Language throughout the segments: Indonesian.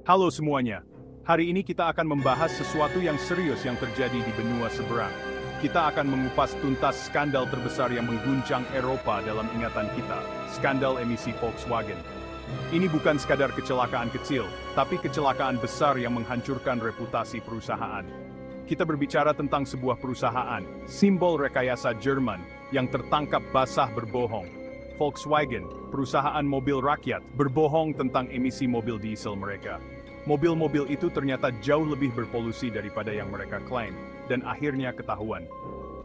Halo semuanya. Hari ini kita akan membahas sesuatu yang serius yang terjadi di benua seberang. Kita akan mengupas tuntas skandal terbesar yang mengguncang Eropa dalam ingatan kita, skandal emisi Volkswagen. Ini bukan sekadar kecelakaan kecil, tapi kecelakaan besar yang menghancurkan reputasi perusahaan. Kita berbicara tentang sebuah perusahaan, simbol rekayasa Jerman, yang tertangkap basah berbohong. Volkswagen, perusahaan mobil rakyat, berbohong tentang emisi mobil diesel mereka. Mobil-mobil itu ternyata jauh lebih berpolusi daripada yang mereka klaim, dan akhirnya ketahuan.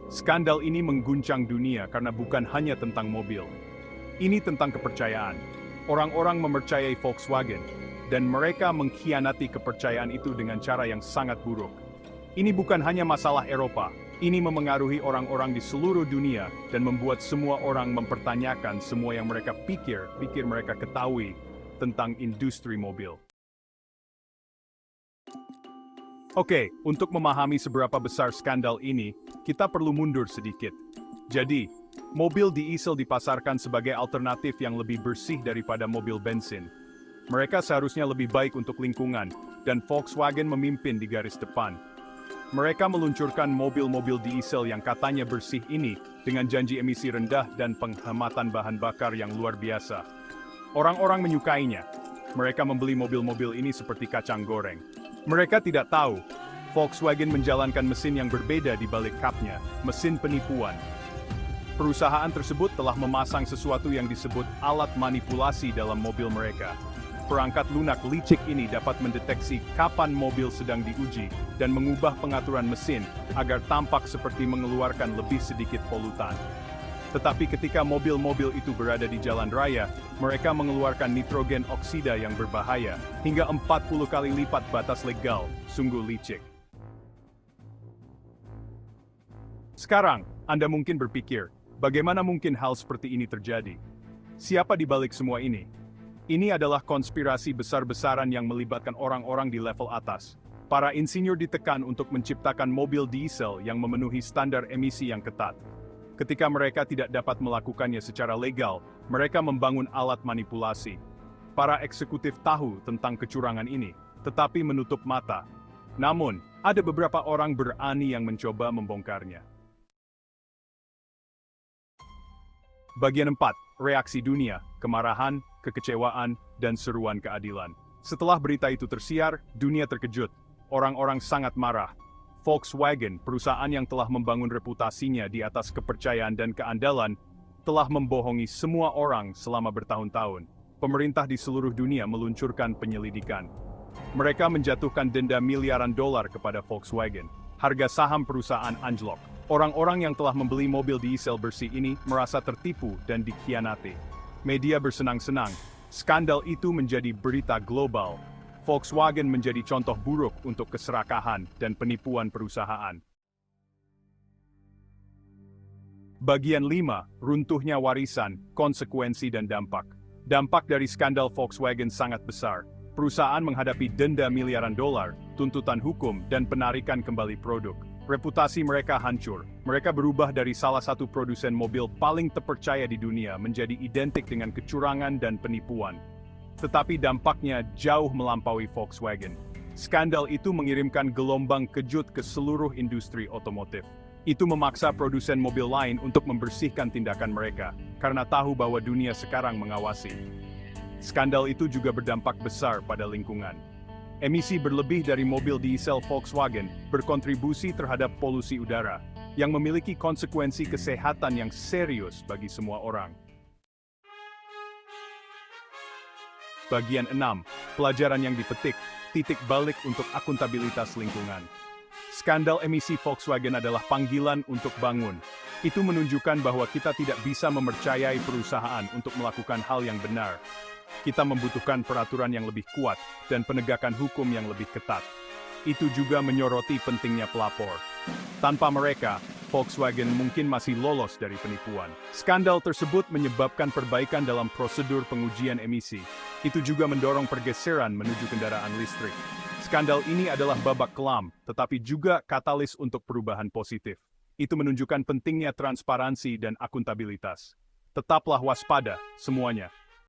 Skandal ini mengguncang dunia karena bukan hanya tentang mobil. Ini tentang kepercayaan. Orang-orang mempercayai Volkswagen, dan mereka mengkhianati kepercayaan itu dengan cara yang sangat buruk. Ini bukan hanya masalah Eropa. Ini memengaruhi orang-orang di seluruh dunia dan membuat semua orang mempertanyakan semua yang mereka pikir mereka ketahui tentang industri mobil. Oke, untuk memahami seberapa besar skandal ini, kita perlu mundur sedikit. Jadi, mobil diesel dipasarkan sebagai alternatif yang lebih bersih daripada mobil bensin. Mereka seharusnya lebih baik untuk lingkungan, dan Volkswagen memimpin di garis depan. Mereka meluncurkan mobil-mobil diesel yang katanya bersih ini dengan janji emisi rendah dan penghematan bahan bakar yang luar biasa. Orang-orang menyukainya. Mereka membeli mobil-mobil ini seperti kacang goreng. Mereka tidak tahu, Volkswagen menjalankan mesin yang berbeda di balik kapnya, mesin penipuan. Perusahaan tersebut telah memasang sesuatu yang disebut alat manipulasi dalam mobil mereka. Perangkat lunak licik ini dapat mendeteksi kapan mobil sedang diuji dan mengubah pengaturan mesin agar tampak seperti mengeluarkan lebih sedikit polutan. Tetapi ketika mobil-mobil itu berada di jalan raya, mereka mengeluarkan nitrogen oksida yang berbahaya hingga 40 kali lipat batas legal, sungguh licik. Sekarang, Anda mungkin berpikir, bagaimana mungkin hal seperti ini terjadi? Siapa di balik semua ini? Ini adalah konspirasi besar-besaran yang melibatkan orang-orang di level atas. Para insinyur ditekan untuk menciptakan mobil diesel yang memenuhi standar emisi yang ketat. Ketika mereka tidak dapat melakukannya secara legal, mereka membangun alat manipulasi. Para eksekutif tahu tentang kecurangan ini, tetapi menutup mata. Namun, ada beberapa orang berani yang mencoba membongkarnya. Bagian 4. Reaksi dunia, kemarahan, kekecewaan, dan seruan keadilan. Setelah berita itu tersiar, dunia terkejut. Orang-orang sangat marah. Volkswagen, perusahaan yang telah membangun reputasinya di atas kepercayaan dan keandalan, telah membohongi semua orang selama bertahun-tahun. Pemerintah di seluruh dunia meluncurkan penyelidikan. Mereka menjatuhkan denda miliaran dolar kepada Volkswagen. Harga saham perusahaan anjlok. Orang-orang yang telah membeli mobil diesel bersih ini merasa tertipu dan dikhianati. Media bersenang-senang. Skandal itu menjadi berita global. Volkswagen menjadi contoh buruk untuk keserakahan dan penipuan perusahaan. Bagian 5. Runtuhnya warisan, konsekuensi dan dampak. Dampak dari skandal Volkswagen sangat besar. Perusahaan menghadapi denda miliaran dolar, tuntutan hukum, dan penarikan kembali produk. Reputasi mereka hancur. Mereka berubah dari salah satu produsen mobil paling terpercaya di dunia menjadi identik dengan kecurangan dan penipuan. Tetapi dampaknya jauh melampaui Volkswagen. Skandal itu mengirimkan gelombang kejut ke seluruh industri otomotif. Itu memaksa produsen mobil lain untuk membersihkan tindakan mereka, karena tahu bahwa dunia sekarang mengawasi. Skandal itu juga berdampak besar pada lingkungan. Emisi berlebih dari mobil diesel Volkswagen berkontribusi terhadap polusi udara, yang memiliki konsekuensi kesehatan yang serius bagi semua orang. Bagian 6. Pelajaran yang dipetik, titik balik untuk akuntabilitas lingkungan. Skandal emisi Volkswagen adalah panggilan untuk bangun. Itu menunjukkan bahwa kita tidak bisa mempercayai perusahaan untuk melakukan hal yang benar. Kita membutuhkan peraturan yang lebih kuat dan penegakan hukum yang lebih ketat. Itu juga menyoroti pentingnya pelapor. Tanpa mereka, Volkswagen mungkin masih lolos dari penipuan. Skandal tersebut menyebabkan perbaikan dalam prosedur pengujian emisi. Itu juga mendorong pergeseran menuju kendaraan listrik. Skandal ini adalah babak kelam, tetapi juga katalis untuk perubahan positif. Itu menunjukkan pentingnya transparansi dan akuntabilitas. Tetaplah waspada, semuanya.